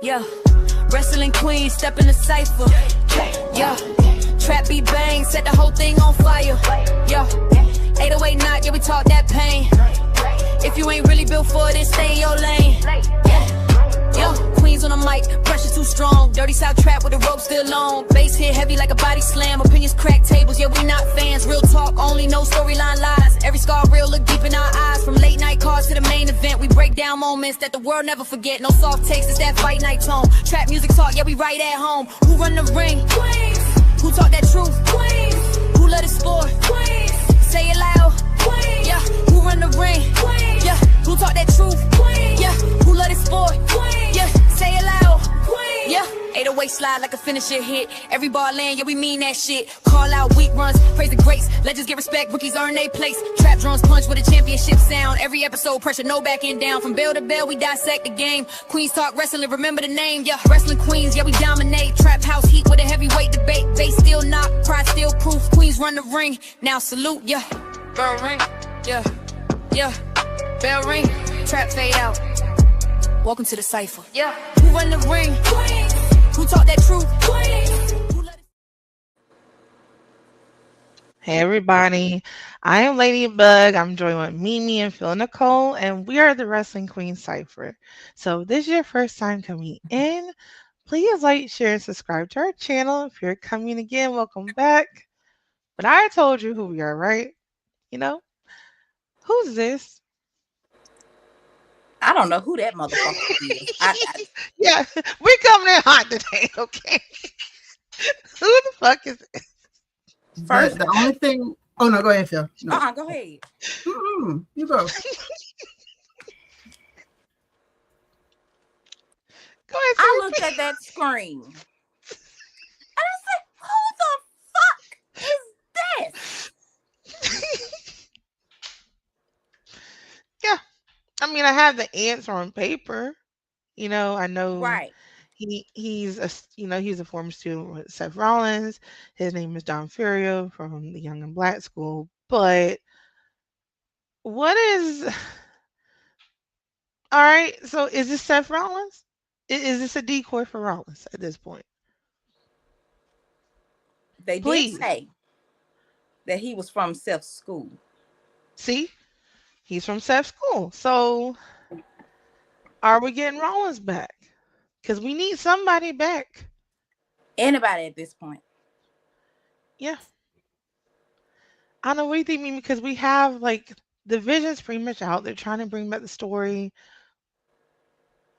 Yeah, Wrestling Queens step in the cypher. Yeah, trap beat bang, set the whole thing on fire. Yeah, 808 knock, yeah, we talk that pain. If you ain't really built for it, then stay in your lane. Yeah, Queens on the mic, pressure too strong. Dirty South trap with the rope still long. Bass hit heavy like a body slam. Opinions crack tables, yeah, we not fans. Real talk only, no storyline lies. Every scar real, look deep in our eyes. From late night calls to the main event, we break down moments that the world never forget. No soft takes, it's that fight night tone. Trap music talk, yeah, we right at home. Who run the ring? Queens. Who talk that truth? Queens. Who love the sport? Queens. Say it loud. Queens. Yeah, who run the ring? Queens. Yeah, who talk that truth? Queens. Yeah, who love the sport? Queens. Yeah, say it loud. Queens. Yeah, 808 slide like a finisher hit. Every bar land, yeah, we mean that shit. Call out weak runs, praise the greats. Legends get respect, rookies earn their place. Trap drums punch with a championship sound. Every episode pressure, no backing down. From bell to bell, we dissect the game. Queens talk wrestling, remember the name. Yeah, Wrestling Queens, yeah, we dominate. Trap house heat with a heavyweight debate. Bass still knock, pride still proof. Queens run the ring, now salute, yeah. Bell ring, yeah, yeah. Bell ring, trap fade out. Welcome to the cypher. Yeah, who run the ring? Queens. Who talk that truth? Queens. Hey everybody, I am Ladybug. I'm joined with Mimi and Phil Nicole, and we are the Wrestling Queens Cypher. So if this is your first time coming in, please like, share, and subscribe to our channel. If you're coming again, welcome back. But I told you who we are, right? You know? Who's this? I don't know who that motherfucker is. Yeah, we're coming in hot today, okay? Who the fuck is this? First, the only thing. Oh no, go ahead, Phil. No. Go ahead. You go. Go ahead. I looked at that screen and I said, "Who the fuck is this?" Yeah, I mean, I have the answer on paper. You know, I know. Right. He's a former student with Seth Rollins. His name is Don Furio from the Young and Black School. But what is all right? So is this Seth Rollins? Is this a decoy for Rollins at this point? They did say that he was from Seth's school. See, he's from Seth's school. So are we getting Rollins back? Because we need somebody back. Anybody at this point. Yeah. I don't know what you think, Mimi, because we have like the vision's pretty much out. They're trying to bring back the story.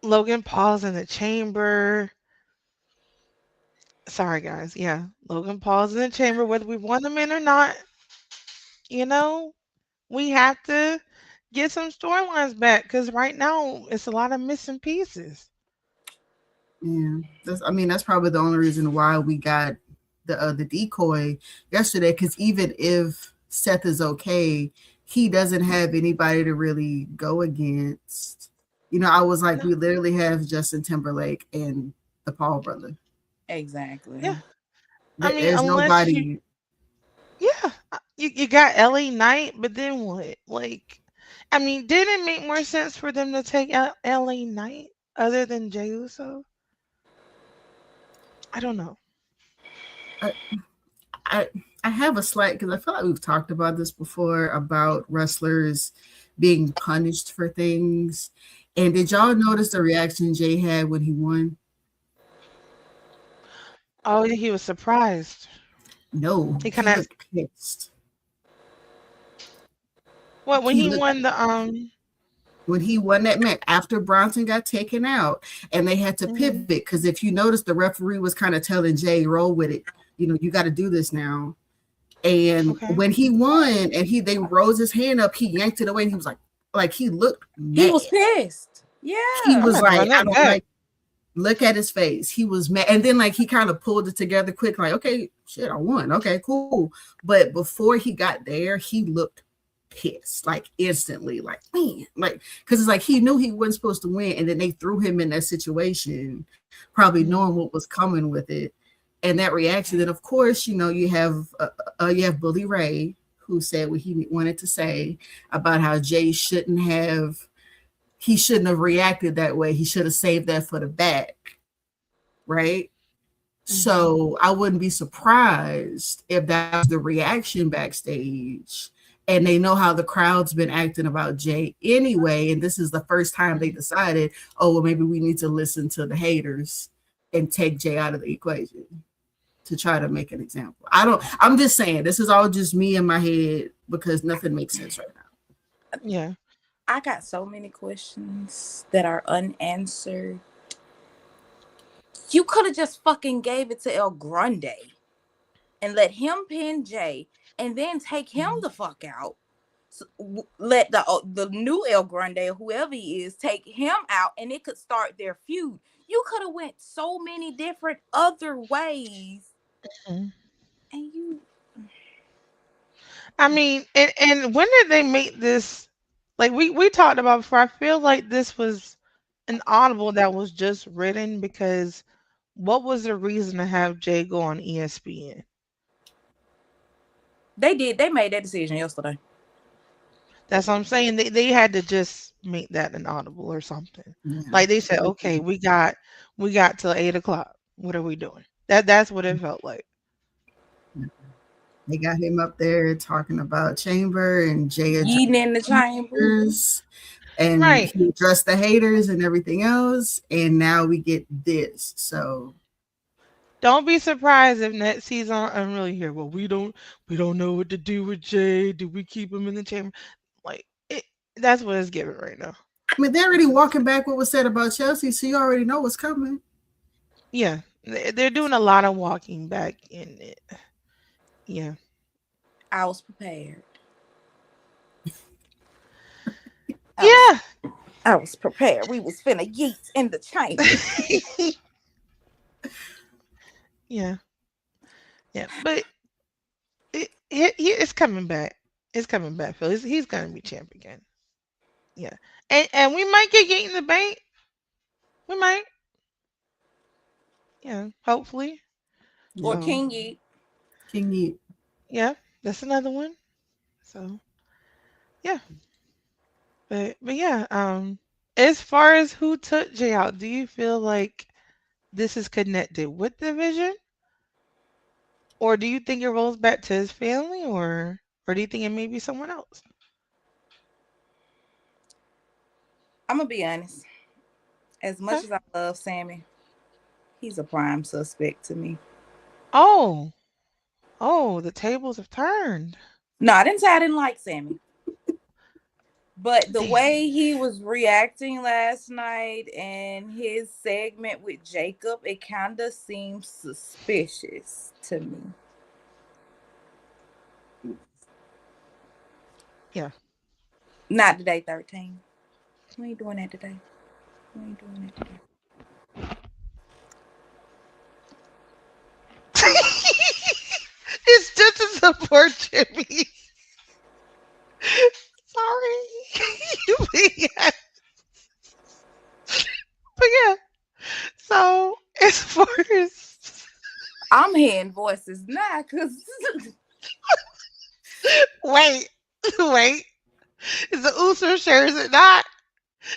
Logan Paul's in the chamber. Sorry, guys. Yeah. Logan Paul's in the chamber, whether we want him in or not. You know, we have to get some storylines back because right now it's a lot of missing pieces. Yeah, that's probably the only reason why we got the decoy yesterday. Because even if Seth is okay, he doesn't have anybody to really go against. You know, I was like, we literally have Justin Timberlake and the Paul brother. Exactly. Yeah, There's nobody. You got LA Knight, but then what? Like, I mean, didn't it make more sense for them to take out LA Knight other than Jey Uso? I don't know. I have a slight, because I feel like we've talked about this before about wrestlers being punished for things. And did y'all notice the reaction Jey had when he won? Oh, he was surprised. No, he kind of was pissed. What when he won the When he won that match after Bronson got taken out and they had to pivot, because if you notice, the referee was kind of telling Jey, roll with it. You know, you got to do this now. And when he won and they rose his hand up, he yanked it away. And he was like he looked mad. He was pissed. Yeah. He was like, I don't like, look at his face. He was mad. And then like he kind of pulled it together quick, like, okay, shit, I won. Okay, cool. But before he got there, he looked pissed, like instantly, like, man, like, because it's like he knew he wasn't supposed to win, and then they threw him in that situation, probably knowing what was coming with it, and that reaction. Then of course, you know, you have Bully Ray, who said what he wanted to say about how Jey shouldn't have reacted that way. He should have saved that for the back. right? So I wouldn't be surprised if that was the reaction backstage. And they know how the crowd's been acting about Jey anyway. And this is the first time they decided, oh, well, maybe we need to listen to the haters and take Jey out of the equation to try to make an example. I'm just saying, this is all just me in my head because nothing makes sense right now. Yeah. I got so many questions that are unanswered. You could have just fucking gave it to El Grande and let him pin Jey and then take him the fuck out. So, let the new El Grande or whoever he is take him out and it could start their feud. You could have went so many different other ways. And you... I mean, and when did they make this? Like we talked about before, I feel like this was an audible that was just written because what was the reason to have Jey go on ESPN? They made that decision yesterday. That's what I'm saying. They had to just make that an audible or something. Yeah. Like they said, okay, we got till 8:00. What are we doing? That's what it felt like. They got him up there talking about Chamber and Jey eating in the chambers. And he addressed the haters and everything else. And now we get this. So don't be surprised if next season I'm really here. Well, we don't know what to do with Jey. Do we keep him in the chamber? Like that's what it's giving right now. I mean, they're already walking back what was said about Chelsea, so you already know what's coming. Yeah, they're doing a lot of walking back in it. Yeah. I was prepared. I was prepared. We was finna yeet in the chamber. Yeah. But it's coming back. It's coming back, Phil. He's gonna be champ again. Yeah. And we might get Yeet in the bank. We might. Yeah, hopefully. Or King Yeet. King Yeet. Yeah, that's another one. So yeah. But yeah, as far as who took Jey out, do you feel like this is connected with the vision? Or do you think it rolls back to his family or do you think it may be someone else? I'm gonna be honest. As much as I love Sammy, he's a prime suspect to me. Oh, the tables have turned. No, I didn't say I didn't like Sammy. But the way he was reacting last night and his segment with Jacob, it kind of seems suspicious to me. Yeah. Not today, 13. We ain't doing that today. It's just to support Jimmy. Sorry. But yeah. So as far as I'm hearing voices now because wait. Is the Uso shirt? Is it not?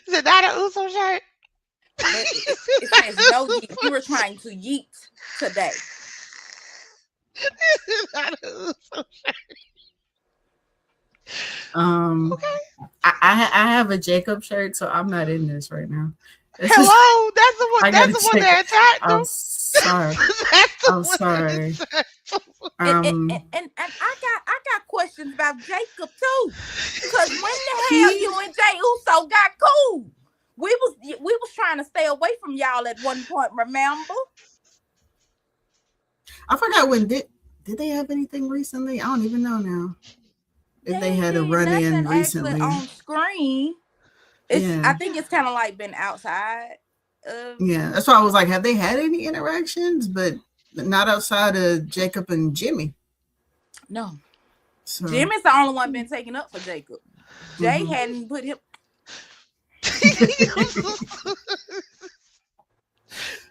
Is it not an Uso shirt? It says no yeet. We were trying to yeet today. It's not an Uso shirt. Okay. I have a Jacob shirt, so I'm not in this right now. Hello, that's the one. That's the one that attacked him. I'm sorry. I'm sorry. And I got questions about Jacob too, because when the hell you and Jey Uso got cool? We was trying to stay away from y'all at one point. Remember? I forgot when did they have anything recently? I don't even know now. If they had a run-in recently on screen, I think it's kind of like been outside. Yeah, that's why I was like, have they had any interactions? But not outside of Jacob and Jimmy. No, so. Jimmy's the only one been taken up for Jacob. Jey hadn't put him.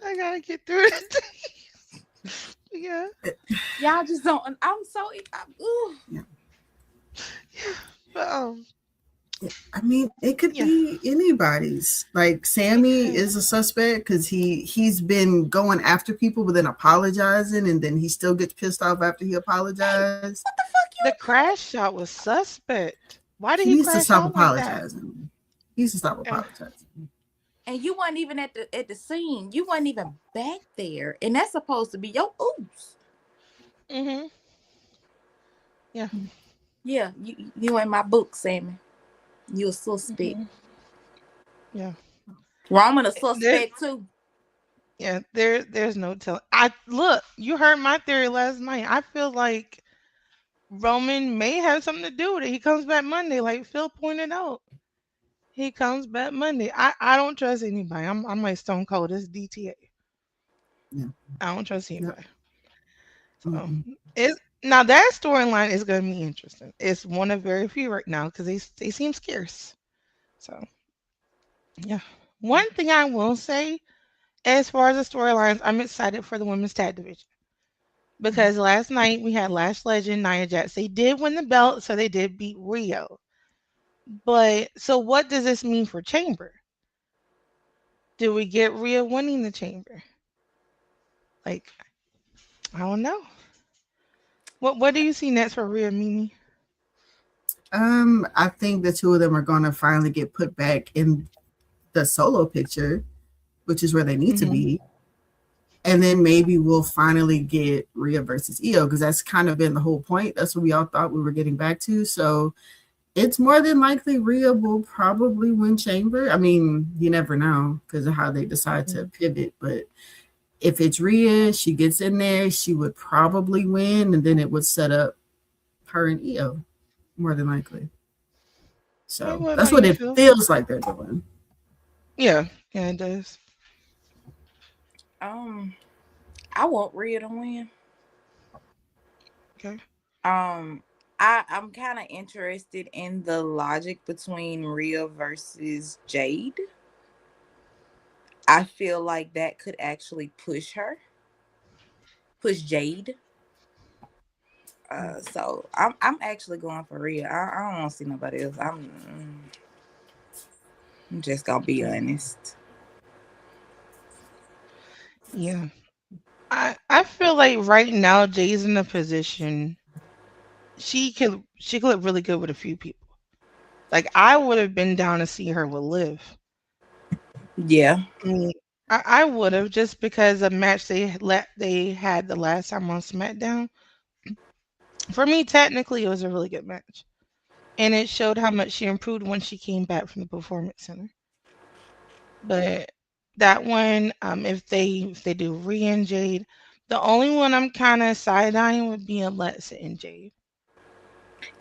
I gotta get through it. Yeah, y'all just don't. I'm so. Yeah, but I mean, it could Yeah. be anybody's. Like Sammy is a suspect because he's been going after people, but then apologizing, and then he still gets pissed off after he apologized. What the fuck The crash shot was suspect. Why did He he needs to crash stop out like that? apologizing. He needs to stop Yeah. apologizing. And you weren't even at the scene. You weren't even back there. And that's supposed to be your oops. Mm-hmm. Yeah. Yeah, you in my book, Sammy. You a suspect. Mm-hmm. Yeah. Roman a suspect too. Yeah. There's no telling. Look, you heard my theory last night. I feel like Roman may have something to do with it. He comes back Monday, like Phil pointed out. He comes back Monday. I don't trust anybody. I'm like Stone Cold. It's DTA. Yeah. I don't trust Yep. anybody. So Mm-mm. it's now that storyline is going to be interesting. It's one of very few right now because they seem scarce. So yeah. One thing I will say, as far as the storylines, I'm excited for the women's tag division because last night we had Lash Legend, Nia Jax. They did win the belt, so they did beat Rio. But so what does this mean for Chamber? Do we get Rhea winning the Chamber? Like, I don't know. What do you see next for Rhea, Mimi? I think the two of them are gonna finally get put back in the solo picture, which is where they need to Mhm. be. And then maybe we'll finally get Rhea versus Io because that's kind of been the whole point. That's what we all thought we were getting back to. So it's more than likely Rhea will probably win Chamber. I mean, you never know because of how they decide to pivot. But if it's Rhea, she gets in there, she would probably win, and then it would set up her and Io more than likely. Hey, So what that's about what you, it Phil? feels like they're doing. Yeah, it does. I want Rhea to win. Okay. I'm kind of interested in the logic between Rhea versus Jade. I feel like that could actually push Jade. So I'm actually going for Rhea. I don't want to see nobody else. I'm just gonna be honest. Yeah. I feel like right now Jay's in a position she could look really good with a few people. Like I would have been down to see her with Liv. Yeah. I mean, I would have just because a match they had the last time on SmackDown. For me, technically, it was a really good match, and it showed how much she improved when she came back from the Performance Center. But that one, if they do Rhea and Jade, the only one I'm kind of side eyeing would be Alexa and Jade.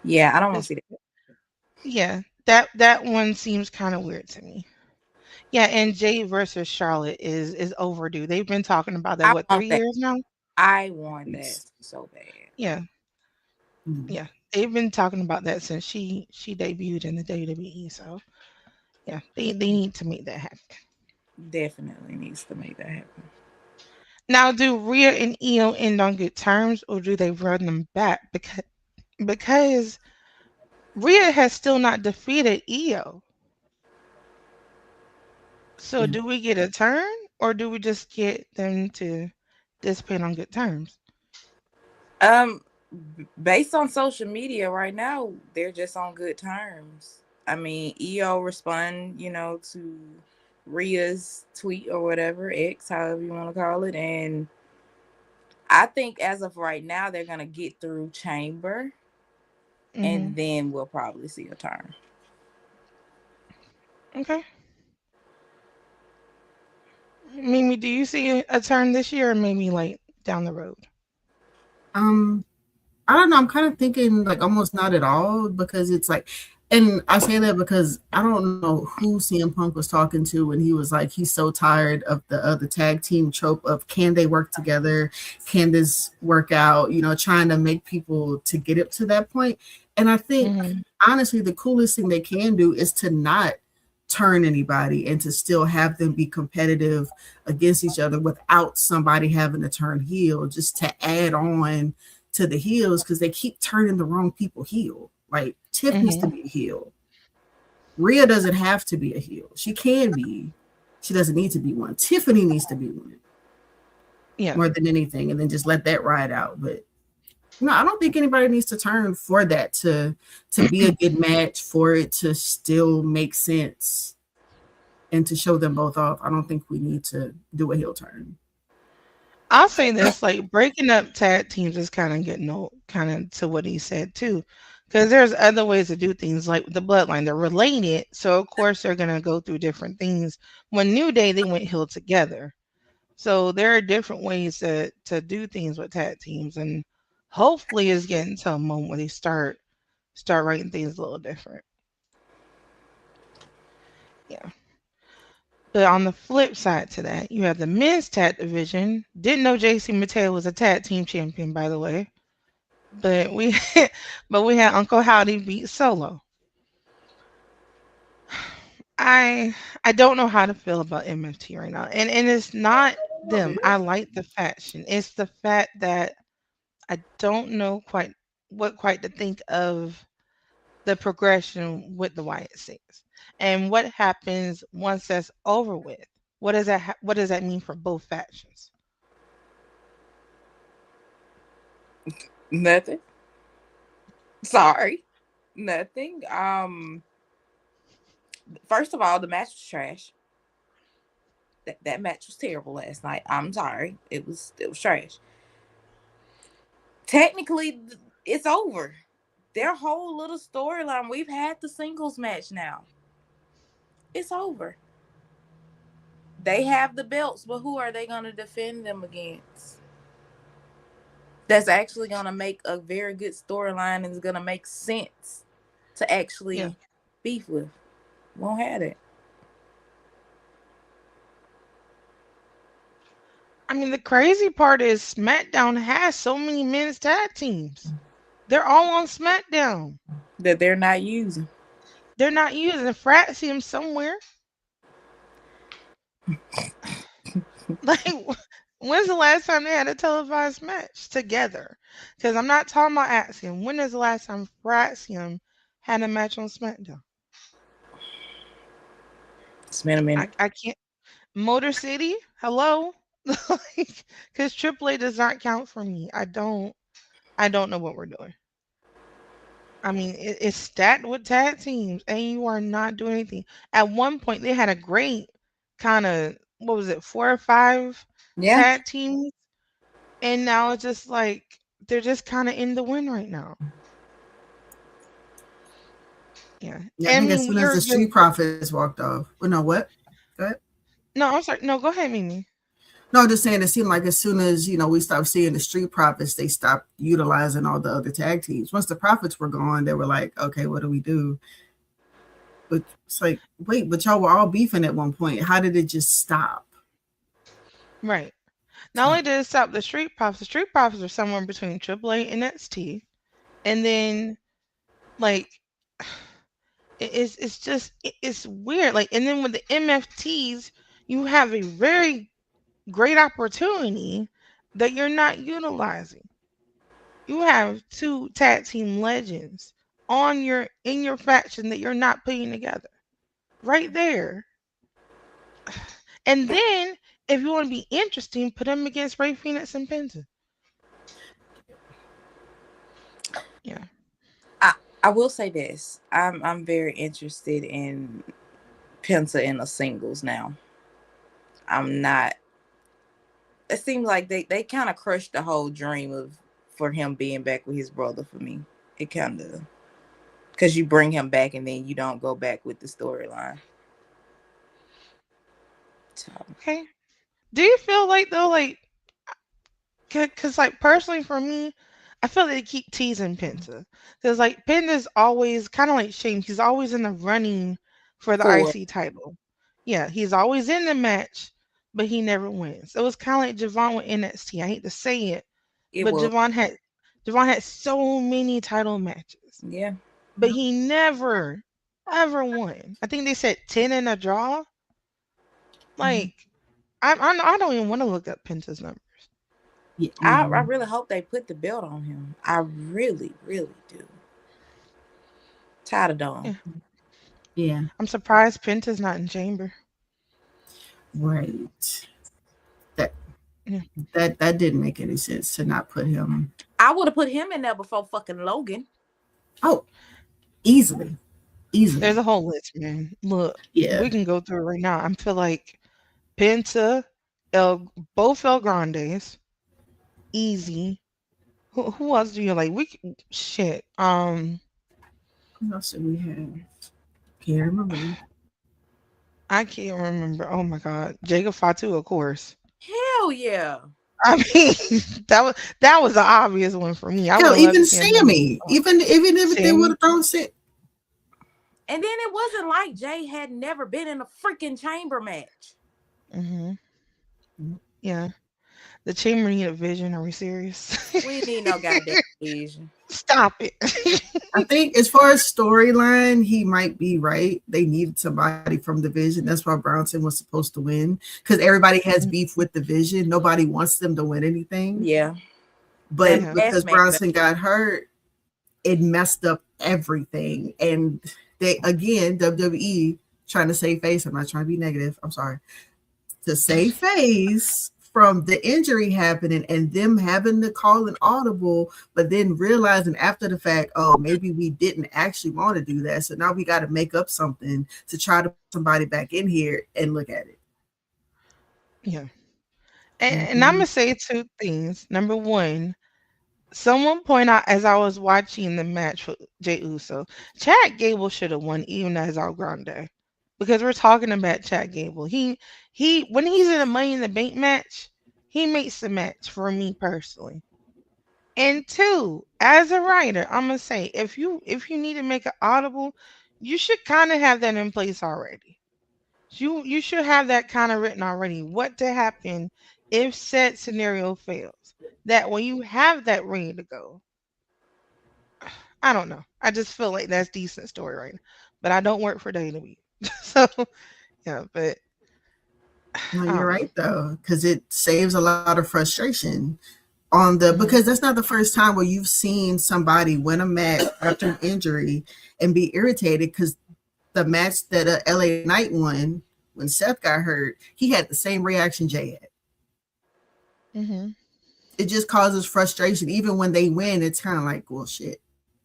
Yeah, I don't want to Just see that. yeah, that one seems kind of weird to me. Yeah, and Jade versus Charlotte is overdue. They've been talking about that I what want 3 that. years now? I want that so bad. Yeah, yeah. They've been talking about that since she debuted in the WWE. So yeah, they need to make that happen. Definitely needs to make that happen. Now, do Rhea and Io end on good terms, or do they run them back? Because Rhea has still not defeated Io. So do we get a turn, or do we just get them to dissipate on good terms? Based on social media right now, they're just on good terms. I mean, EO respond, to Rhea's tweet or whatever, X, however you want to call it, and I think as of right now, they're gonna get through Chamber, and then we'll probably see a turn. Okay. Mimi, do you see a turn this year, or maybe like down the road? I don't know. I'm kind of thinking like almost not at all because it's like, and I say that because I don't know who CM Punk was talking to when he was like, he's so tired of the tag team trope of can they work together? Can this work out? Trying to make people to get up to that point. And I think honestly, the coolest thing they can do is to not turn anybody and to still have them be competitive against each other without somebody having to turn heel, just to add on to the heels because they keep turning the wrong people heel. Like Tiff needs to be a heel. Rhea doesn't have to be a heel. She can be. She doesn't need to be one. Tiffany needs to be one. Yeah. More than anything, and then just let that ride out. But no, I don't think anybody needs to turn for that to be a good match, for it to still make sense and to show them both off. I don't think we need to do a heel turn. I'll say this, like breaking up tag teams is kind of getting old, kind of to what he said too. Because there's other ways to do things like the bloodline. They're related. So of course they're gonna go through different things. When New Day, they went heel together. So there are different ways to do things with tag teams, and hopefully it's getting to a moment where they start writing things a little different. Yeah. But on the flip side to that, you have the men's tag division. Didn't know JC Mateo was a tag team champion, by the way. But we but we had Uncle Howdy beat Solo. I don't know how to feel about MFT right now. And it's not them. I like the faction. It's the fact that I don't know quite to think of the progression with the Wyatt Six and what happens once that's over with. What does that mean for both factions? Nothing. Sorry. Nothing. First of all, the match was trash. That match was terrible last night. I'm sorry. It was trash. Technically, it's over. Their whole little storyline. We've had the singles match now. It's over. They have the belts, but who are they going to defend them against? That's actually going to make a very good storyline and is going to make sense to actually beef with. Won't have it. I mean, the crazy part is SmackDown has so many men's tag teams. They're all on SmackDown. That they're not using. They're not using. Frat see them somewhere. Like, when's the last time they had a televised match together? Because I'm not talking about Axiom. When is the last time Fraxium had a match on SmackDown? It's been a minute. I can't. Motor City? Hello? Because AAA does not count for me. I don't know what we're doing. I mean, it's stacked with tag teams, and you are not doing anything. At one point, they had a great kind of, what was it, 4 or 5 tag teams, and now it's just like they're just kind of in the wind right now. Yeah. I think as soon as the Street Profits walked off. Well, no, what? Go ahead. No, I'm sorry. No, go ahead, Mimi. No, just saying it seemed like as soon as, we stopped seeing the Street Profits, they stopped utilizing all the other tag teams. Once the Profits were gone, they were like, okay, what do we do? But it's like, wait, but y'all were all beefing at one point. How did it just stop? Right. Not only did it stop the Street Profits are somewhere between AAA and NXT. And then, like, it's weird. Like, and then with the MFTs, you have a very great opportunity that you're not utilizing. You have 2 tag team legends in your faction that you're not putting together. Right there. And then if you want to be interesting, put them against Rey Fenix and Penta. Yeah. I will say this. I'm very interested in Penta in the singles now. I'm not. It seems like they kind of crushed the whole dream for him being back with his brother for me. It kind of, because you bring him back and then you don't go back with the storyline. So. Okay. Do you feel like though, like, because like personally for me, I feel like they keep teasing Penta. Because like Penta's always kind of like Shane. He's always in the running for the IC title. Yeah, he's always in the match, but he never wins. It was kind of like Javon with NXT. I hate to say it, but Javon had so many title matches. Yeah, but he never ever won. I think they said 10 in a draw. Like, I don't even want to look up Penta's numbers. Yeah, I really hope they put the belt on him. I really, really do. Tired of Dawn. Yeah, I'm surprised Penta's not in Chamber. right. That Yeah. that didn't make any sense to not put him. I would have put him in there before fucking Logan. Oh, easily, There's easily. a whole list, man. Look, Yeah. we can go through it right now. I feel like Penta, both El Grandes, easy. Who else do you like? Shit. What else did we have? Can't remember. I can't remember. Oh my God, Jacob Fatu, of course. Hell yeah. I mean, that was the obvious one for me. I would Hell, have loved to even see him. Sammy. Even if they would Sammy. have thrown sit. And then it wasn't like Jay had never been in a freaking chamber match. Hmm. Yeah, the chamber needed vision. Are we serious? We need no goddamn vision. Stop it. I think as far as storyline, he might be right. They needed somebody from Division. That's why Brownson was supposed to win because everybody has beef with Division. Nobody wants them to win anything. Yeah. But Yeah. because That's Brownson got hurt, it messed up everything. And they again, WWE trying to save face. I'm not trying to be negative. I'm sorry. To save face from the injury happening and them having to call an audible, but then realizing after the fact, oh, maybe we didn't actually want to do that. So now we got to make up something to try to put somebody back in here and look at it. Yeah. And I'm gonna say two things. Number one, someone point out as I was watching the match with Jey Uso, Chad Gable should have won even as El Grande. Because we're talking about Chad Gable. He when he's in a Money in the Bank match, he makes the match for me personally. And two, as a writer, I'm gonna say if you need to make an audible, you should kind of have that in place already. You should have that kind of written already. What to happen if said scenario fails? That when you have that ready to go, I don't know. I just feel like that's decent story right now. But I don't work for WWE. So yeah, but No, I you're don't know. right though, because it saves a lot of frustration on the Mhm. because that's not the first time where you've seen somebody win a match after an injury and be irritated because the match that LA Knight won when Seth got hurt, he had the same reaction Jay had. Mhm. It just causes frustration. Even when they win, it's kind of like, well, shit.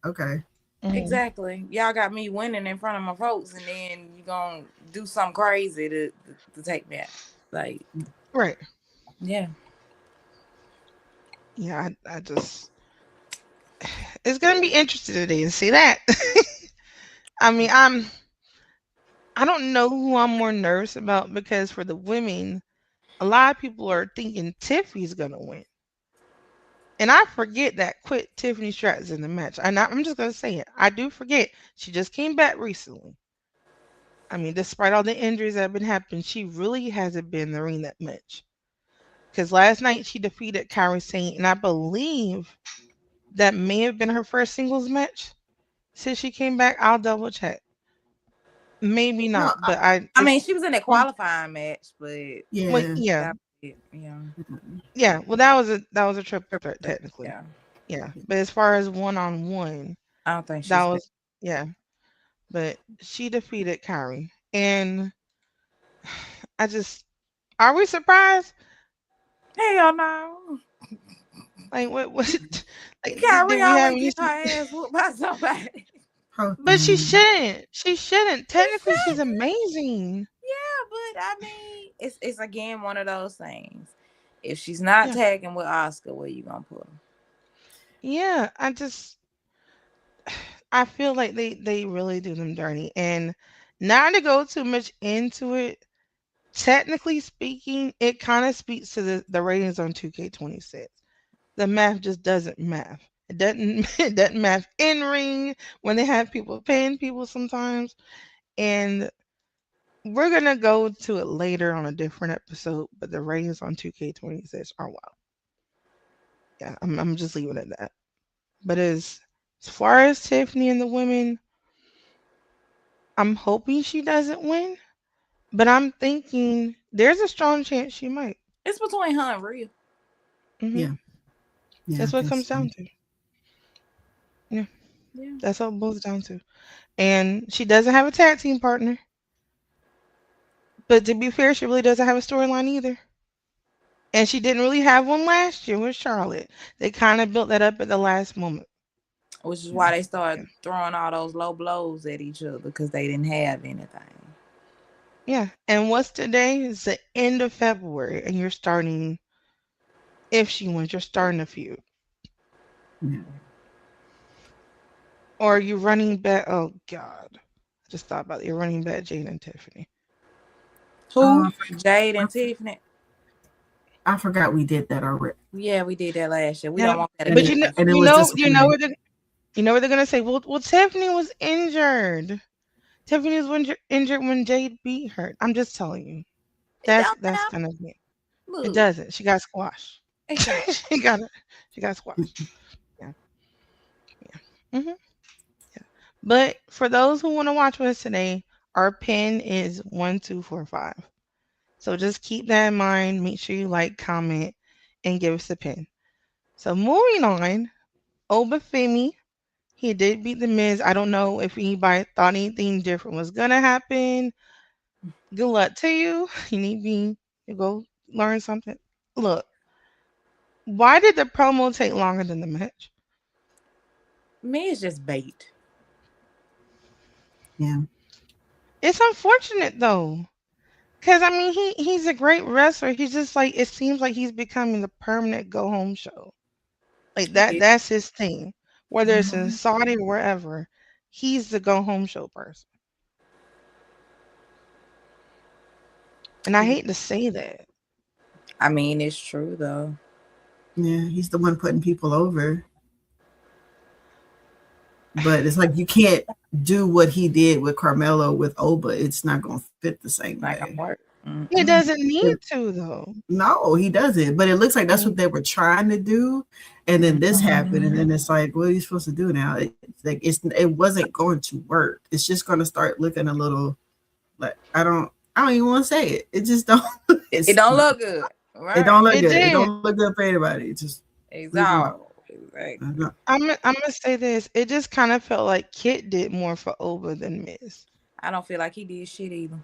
Okay. Mhm. Exactly. Y'all got me winning in front of my folks, and then you gonna do something crazy to take me out. Like, Right. yeah. Yeah, I just it's gonna be interesting today to see that. I mean, I don't know who I'm more nervous about because for the women, a lot of people are thinking Tiffany's gonna win. And I forget that quit Tiffany Stratton's in the match. I'm just gonna say it. I do forget. She just came back recently. I mean, despite all the injuries that have been happening, she really hasn't been in the ring that much. Because last night she defeated Kairi Sane, and I believe that may have been her first singles match since she came back. I'll double check. Maybe No, not, but I I it's mean, she was in that well, qualifying match, but well, yeah. yeah, that was it. Yeah. yeah. Well, that was a triple threat technically. Yeah. Yeah, but as far as one on one, I don't think that she's been. was yeah. But she defeated Kyrie, and I just are we surprised? Hell no. Like what? Like did Kyrie we have always any? get her ass whooped by somebody. Oh, But she damn. shouldn't. She shouldn't. Technically, she's amazing. Yeah, but I mean, it's again one of those things. If she's not Yeah, tagging with Oscar, where you gonna put her? yeah. I feel like they really do them dirty, and not to go too much into it. Technically speaking, it kind of speaks to the ratings on 2K26. The math just doesn't math. It doesn't it doesn't math in ring when they have people paying people sometimes. And we're gonna go to it later on a different episode, but the ratings on 2K26 are wild. Yeah, I'm just leaving it at that. But as far as Tiffany and the women, I'm hoping she doesn't win. But I'm thinking there's a strong chance she might. It's between her and Rhea. Hmm. Yeah. Yeah, I That's what it think comes so. down to. Yeah, Yeah. that's what it boils down to. And she doesn't have a tag team partner. But to be fair, she really doesn't have a storyline either. And she didn't really have one last year with Charlotte. They kind of built that up at the last moment. Which is why they Yeah. started throwing all those low blows at each other because they didn't have anything. Yeah. And what's today? It's the end of February. And you're starting, if she wins, you're starting a feud. Yeah. Or you're running back. Oh, God. I just thought about it. You're running back Jade and Tiffany. Who? Jade and Tiffany. I forgot we did that already. Yeah, we did that last year. We Yeah, don't want that but again. And it you was know disappointing. what they're gonna say. Well, Tiffany was injured. Tiffany was injured when Jade beat her. I'm just telling you. That's gonna be it. Look, It doesn't. She got squashed. exactly. she got squashed. Yeah. Yeah. Yeah. But for those who want to watch with us today, our pin is 1245. So just keep that in mind. Make sure you like, comment, and give us a pin. So moving on, Obafemi, he did beat the Miz. I don't know if anybody thought anything different was gonna happen. Good luck to you. You need to go learn something. Look, why did the promo take longer than the match? Me is just bait. Yeah. It's unfortunate though. Cause I mean he's a great wrestler. He's just like it seems like he's becoming the permanent go home show. Like that's his thing. Whether it's in Saudi or wherever, he's the go home show person. And I hate to say that. I mean, it's true though. Yeah, he's the one putting people over. But it's like you can't do what he did with Carmelo with Oba. It's not going to fit the same way. He doesn't need to though. No, he doesn't. But it looks like that's what they were trying to do, and then this happened, and then it's like, what are you supposed to do now? It wasn't going to work. It's just going to start looking a little like I don't even want to say it. It just don't. It don't look good. Right? It don't look good. It don't look good for anybody. It just exactly. I'm gonna say this. It just kind of felt like Kit did more for Oba than Miz. I don't feel like he did shit either.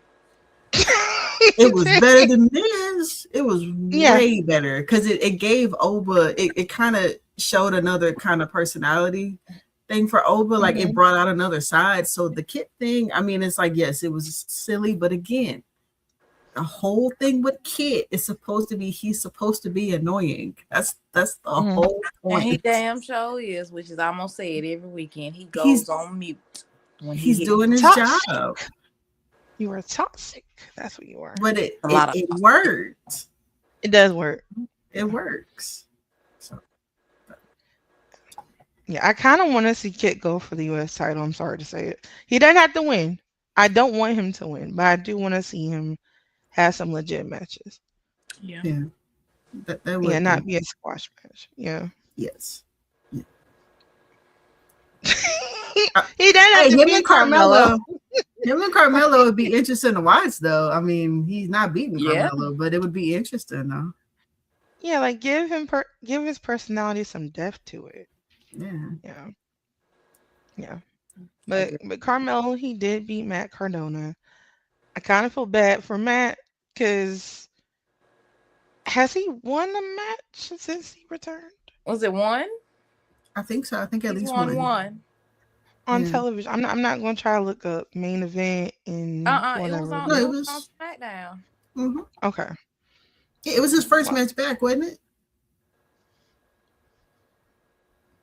It was better than Miz. It was way better because it gave Oba. It kind of showed another kind of personality thing for Oba. Like it brought out another side. So the Kit thing, I mean, it's like yes, it was silly, but again, the whole thing with Kit is supposed to be he's supposed to be annoying. That's the whole point. And he damn show is, which is I'm gonna say it every weekend. He goes on mute when he's doing his job. You are toxic. That's what you are. But it works. It does work. It works. So yeah, I kind of want to see Kit go for the U.S. title. I'm sorry to say it. He doesn't have to win. I don't want him to win, but I do want to see him have some legit matches. Yeah. That would not be a squash match. Yeah. Yes. Yeah. He doesn't have to be Carmelo. Him and Carmelo would be interesting to watch, though. I mean, he's not beating Carmelo, but it would be interesting, though. Yeah, like give his personality some depth to it. Yeah. But Carmelo, he did beat Matt Cardona. I kind of feel bad for Matt because has he won a match since he returned? Was it one? I think so. I think at least one. On television. I'm not going to try to look up main event and whatever. It was on SmackDown. Mm-hmm. Okay. Yeah, it was his first match back, wasn't it?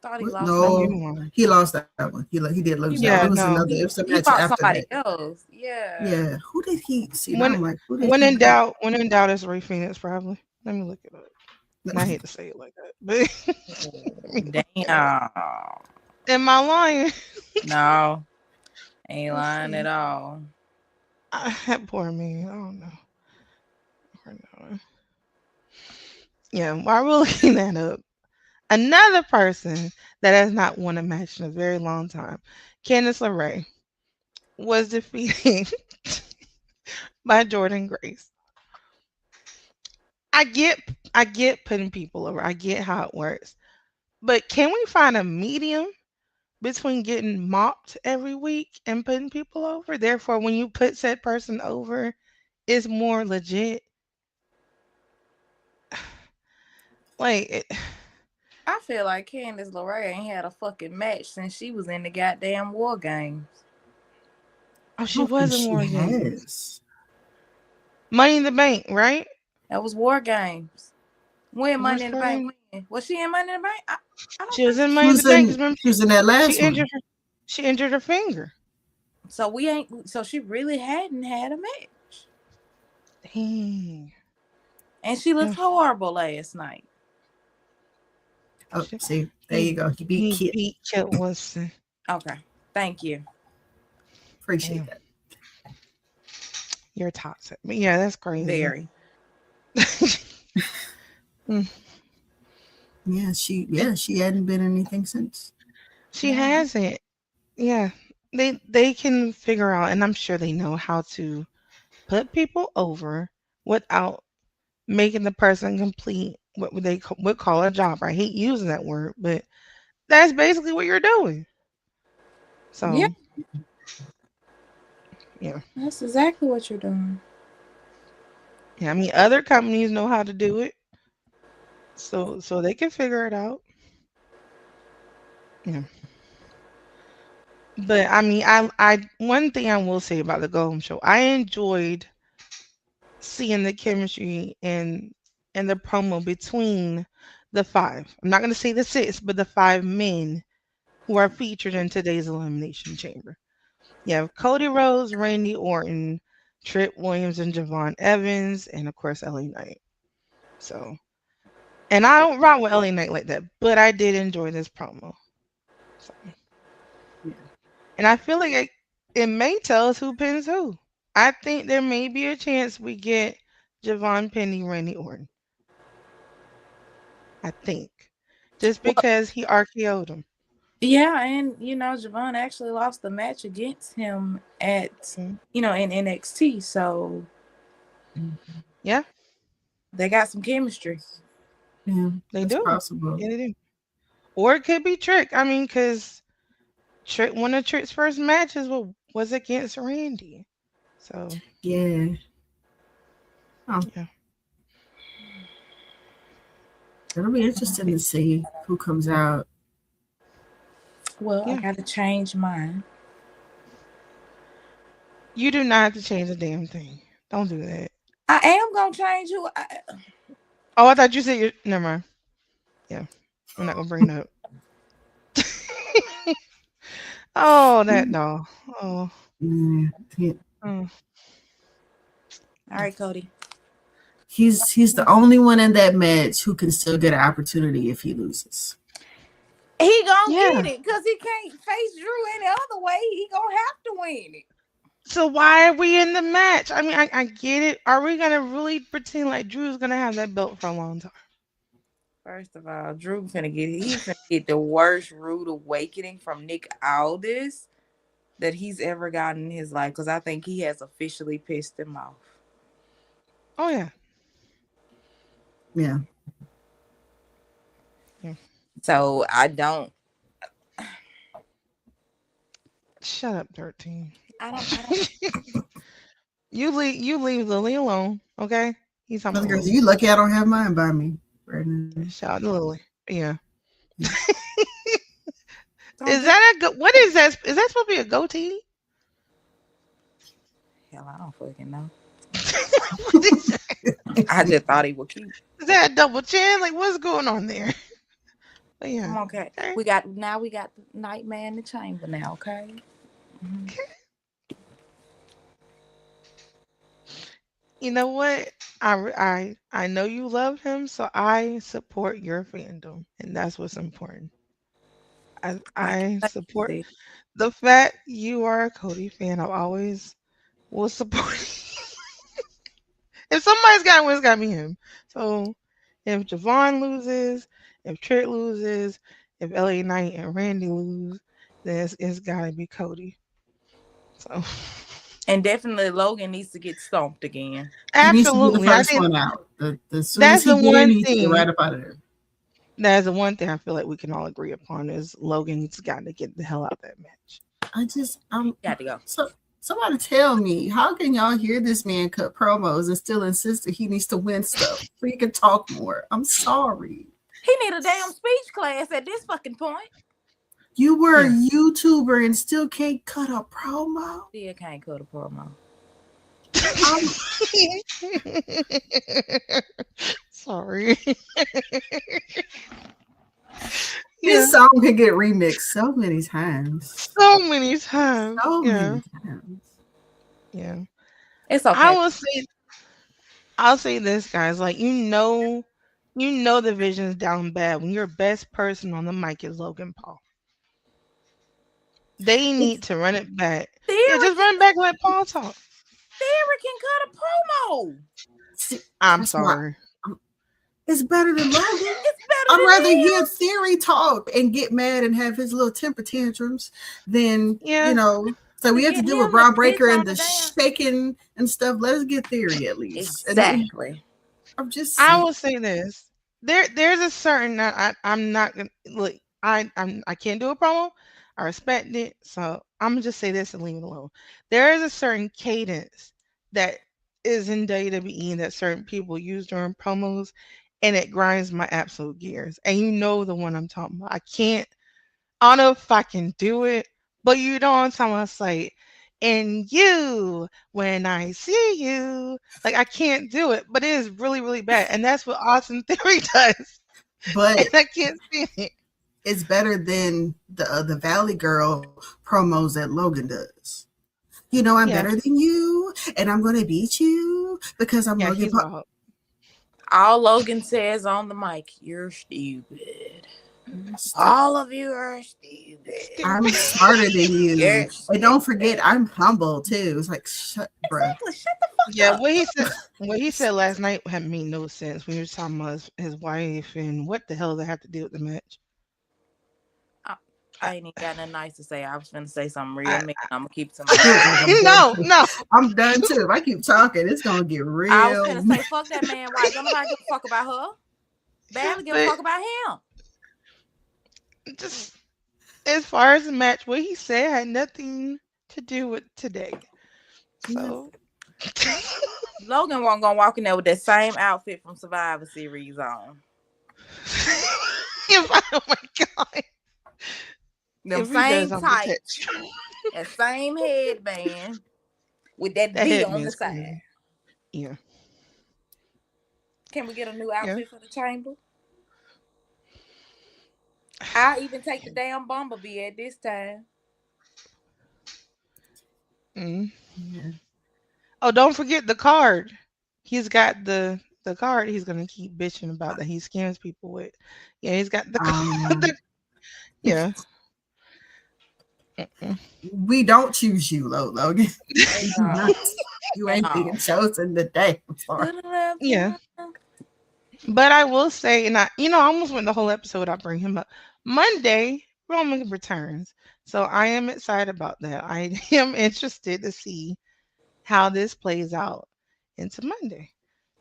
Thought he lost. No, he lost that one. He did lose that. It was another. It was a match after somebody that. else. Yeah. Yeah. Who did he see? When in doubt, it's Ray Phoenix probably. Let me look it up. And I hate to say it like that, but damn. Am I lying? No, ain't lying at all. Poor me. I don't know. Yeah, while we're looking that up, another person that has not won a match in a very long time, Candice LeRae, was defeated by Jordynne Grace. I get putting people over. I get how it works. But can we find a medium between getting mopped every week and putting people over. Therefore, when you put said person over, it's more legit. Like, I feel like Candice LeRae ain't had a fucking match since she was in the goddamn War Games. oh, I she don't think was in she War Games. has. Money in the Bank, right? That was War Games. When Was Money in the War Bank Games? win? Was she in Money in the Bank? I don't She was think in so. Money in the Bank. 'Cause remember, She was in that she last injured one. her. She injured her finger. So we ain't. So she really hadn't had a match, Dang. and she looked horrible last night. Oh, see, there you go. He beat He Kit. beat Kit Wilson. Okay, thank you. Appreciate Damn. that. You're toxic. But yeah, that's crazy. Very. Yeah, she hadn't been anything since. She hasn't. Yeah. They can figure out, and I'm sure they know how to put people over without making the person complete what would call a job. I hate using that word, but that's basically what you're doing. So Yeah. Yeah. That's exactly what you're doing. Yeah, I mean other companies know how to do it. So they can figure it out. Yeah. But I mean I one thing I will say about the Go Home show, I enjoyed seeing the chemistry and the promo between the five. I'm not gonna say the six, but the five men who are featured in today's Elimination Chamber. You have Cody Rhodes, Randy Orton, Tripp Williams, and Javon Evans, and of course LA Knight. So, and I don't rock with LA Knight like that, but I did enjoy this promo. So, and I feel like it may tell us who pins who. I think there may be a chance we get Javon pinning Randy Orton. I think. Just because he RKO'd him. Yeah, and Javon actually lost the match against him at in NXT, so Yeah. They got some chemistry. Yeah, They that's do. possible. Yeah, they do. Or it could be Trick. I mean, because Trick, one of Trick's first matches was against Randy. So Yeah. Oh. Yeah. It'll be interesting to see who comes out. Well, I gotta change mine. You do not have to change a damn thing. Don't do that. I am gonna change who. Oh, I thought you said never mind. Yeah, I'm not gonna bring it up. Oh, that doll. Oh. Yeah. All right, Cody. He's the only one in that match who can still get an opportunity if he loses. He gonna get it because he can't face Drew any other way. He gonna have to win it. So why are we in the match? I mean, I get it. Are we gonna really pretend like Drew's gonna have that belt for a long time? First of all, Drew he's gonna get the worst rude awakening from Nick Aldis that he's ever gotten in his life, because I think he has officially pissed him off. Oh yeah. Yeah. So I don't. Shut up, 13. I don't. You leave Lily alone, okay? He's talking about You lucky I don't have mine by me right now. Shout out to Lily. Yeah. Is that what is that? Is that supposed to be a goatee? Hell, I don't fucking know. I just thought he was cute. Is that a double chin? Like, what's going on there? But yeah. I'm okay. We got the Nightmare in the Chamber now, okay? Mm-hmm. Okay. You know what? I know you love him, so I support your fandom, and that's what's important. I support the fact you are a Cody fan. I always will support you. If somebody's got to win, it's got to be him. So if Javon loses, if Trick loses, if LA Knight and Randy lose, then it's got to be Cody. So. And definitely Logan needs to get stomped again. Absolutely. He needs to be the first one out. The that's the one thing. Right up out of there. That's the one thing I feel like we can all agree upon is Logan's got to get the hell out of that match. Got to go. So somebody tell me, how can y'all hear this man cut promos and still insist that he needs to win stuff so he can talk more? I'm sorry. He need a damn speech class at this fucking point. You were a YouTuber and still can't cut a promo? Still can't cut a promo. Sorry. This song could get remixed so many times. So many times. Yeah. It's okay. I'll say this, guys. Like, you know the vision's down bad when your best person on the mic is Logan Paul. They need to run it back. Just run it back and let Paul talk. Theory can cut a promo. I'm sorry. It's better than Logan. I'd rather hear Theory talk and get mad and have his little temper tantrums than, so we have to do with Braun Breaker and the shaking and stuff. Let us get Theory at least. Exactly. I will say this. There's a certain I'm not gonna look. I can't do a promo. I respect it, so I'm gonna just say this and leave it alone. There is a certain cadence that is in WWE that certain people use during promos, and it grinds my absolute gears. And you know the one I'm talking about. I don't know if I can do it, but you know what I'm talking about. It's like, and you, when I see you, like I can't do it, but it is really, really bad. And that's what Austin Theory does. But and I can't see it. It's better than the Valley Girl promos that Logan does. You know, I'm better than you, and I'm going to beat you because I'm Logan Paul. All Logan says on the mic, you're stupid. All of you are stupid. I'm smarter than you. And don't forget, I'm humble too. It's like, shut the fuck up. What he said last night had made no sense when he was talking about his wife and what the hell does that have to do with the match? I ain't even got nothing nice to say. I was gonna say something real mean. I'm gonna keep some. No. I'm done too. If I keep talking, it's gonna get real. I was gonna say, fuck that man. Why? Don't nobody give a fuck about her. Barely give a fuck about him. Just as far as the match, what he said had nothing to do with today. So Logan wasn't gonna walk in there with that same outfit from Survivor Series on. Oh my god. Them same tights, that same headband with that V on the side. Yeah. Can we get a new outfit for the chamber? I'll even take the damn Bumblebee at this time. Yeah. Oh, don't forget the card. He's got the card he's gonna keep bitching about that he scams people with. Yeah, he's got the card. Yeah. We don't choose you, Logan. You ain't being chosen today. I'm sorry. Yeah. But I will say, and I almost went the whole episode without bringing him up. Monday, Roman returns. So I am excited about that. I am interested to see how this plays out into Monday.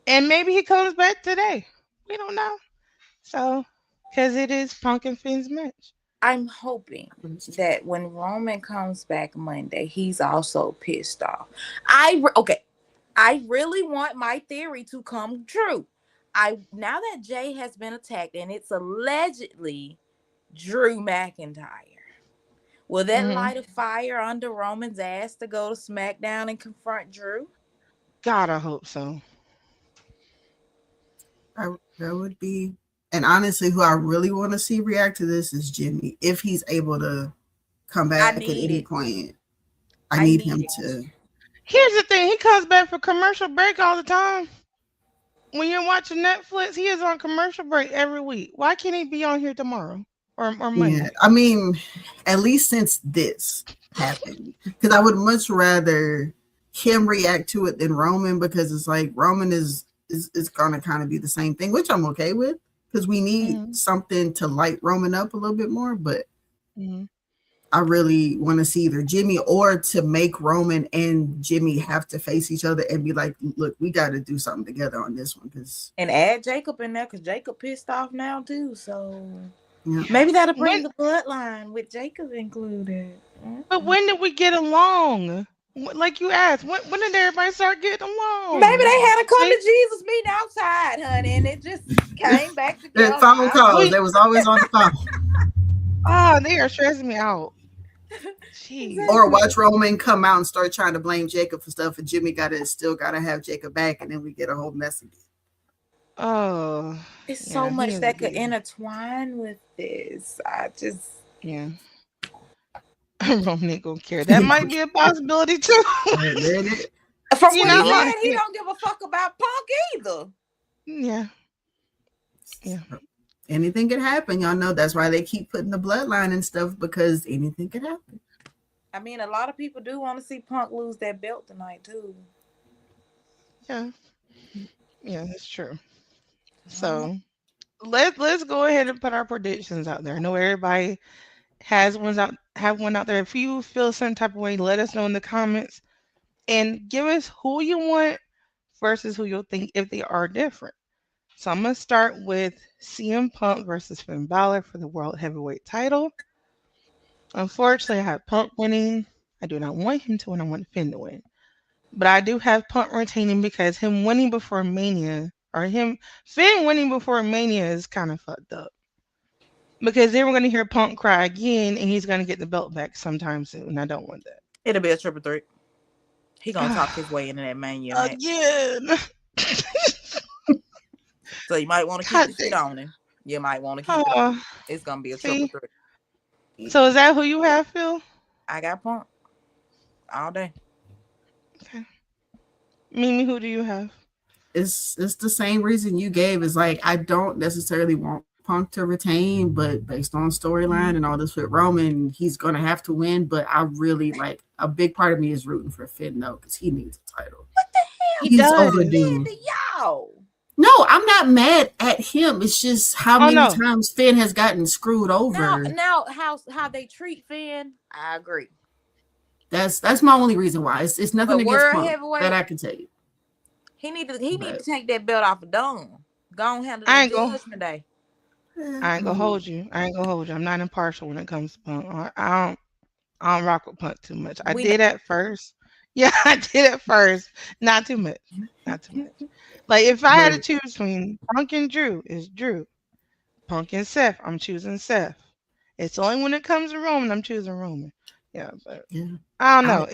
And maybe he comes back today. We don't know. So, because it is Punk and Finn's match. I'm hoping that when Roman comes back Monday, he's also pissed off. I really want my theory to come true. Now that Jey has been attacked and it's allegedly Drew McIntyre, will that light a fire under Roman's ass to go to SmackDown and confront Drew? God, I hope so. That would be. And honestly, who I really want to see react to this is Jimmy. If he's able to come back at any point, I need him to. Here's the thing. He comes back for commercial break all the time. When you're watching Netflix, he is on commercial break every week. Why can't he be on here tomorrow or Monday? Yeah, I mean, at least since this happened. Because I would much rather him react to it than Roman, because it's like Roman is going to kind of be the same thing, which I'm okay with. Because we need something to light Roman up a little bit more, but I really want to see either Jimmy or to make Roman and Jimmy have to face each other and be like, look, we got to do something together on this one. And add Jacob in there because Jacob pissed off now too. So yeah. maybe that'll bring the bloodline with Jacob included. But when did we get along? Like you asked, when did everybody start getting along? Maybe they had a come to Jesus meeting outside, honey, and it just came back together. Phone calls. They was always on the phone. Oh, they are stressing me out. Jeez. Or watch Roman come out and start trying to blame Jacob for stuff, and Jimmy still gotta have Jacob back, and then we get a whole mess again. Oh, it's so much that could intertwine with this. Yeah. Roman ain't gonna care. That might be a possibility too. From what he said, he don't give a fuck about Punk either. Yeah. Anything could happen, y'all know. That's why they keep putting the bloodline and stuff, because anything could happen. I mean, a lot of people do want to see Punk lose that belt tonight too. Yeah, that's true. So let's go ahead and put our predictions out there. I know everybody have one out there. If you feel some type of way, let us know in the comments and give us who you want versus who you'll think if they are different. So I'm going to start with CM Punk versus Finn Balor for the World Heavyweight title. Unfortunately, I have Punk winning. I do not want him to win. I want Finn to win. But I do have Punk retaining because him winning before Mania, Finn winning before Mania is kind of fucked up. Because then we're going to hear Punk cry again and he's going to get the belt back sometime soon. I don't want that. It'll be a triple threat. He going to talk his way into that Mania match. Again. So you might want to keep the shit on him. You might want to keep it. It's going to be a triple threat. So is that who you have, Phil? I got Punk. All day. Okay. Mimi, who do you have? It's the same reason you gave. Is like, I don't necessarily want Punk to retain, but based on storyline and all this with Roman, he's going to have to win. But I really like, a big part of me is rooting for Finn, though, because he needs a title. What the hell? He's overdue. Y'all. No, I'm not mad at him. It's just how many times Finn has gotten screwed over. Now how they treat Finn, I agree. That's my only reason why. It's nothing against Punk that I can tell you. He need to take that belt off of Dawn. Go on, handle that Judgment Day. I ain't gonna hold you. I'm not impartial when it comes to Punk. I don't rock with Punk too much. I did at first. Yeah, I did at first. Not too much. Like, if I had to choose between Punk and Drew, it's Drew. Punk and Seth, I'm choosing Seth. It's only when it comes to Roman, I'm choosing Roman. Yeah, but I don't know.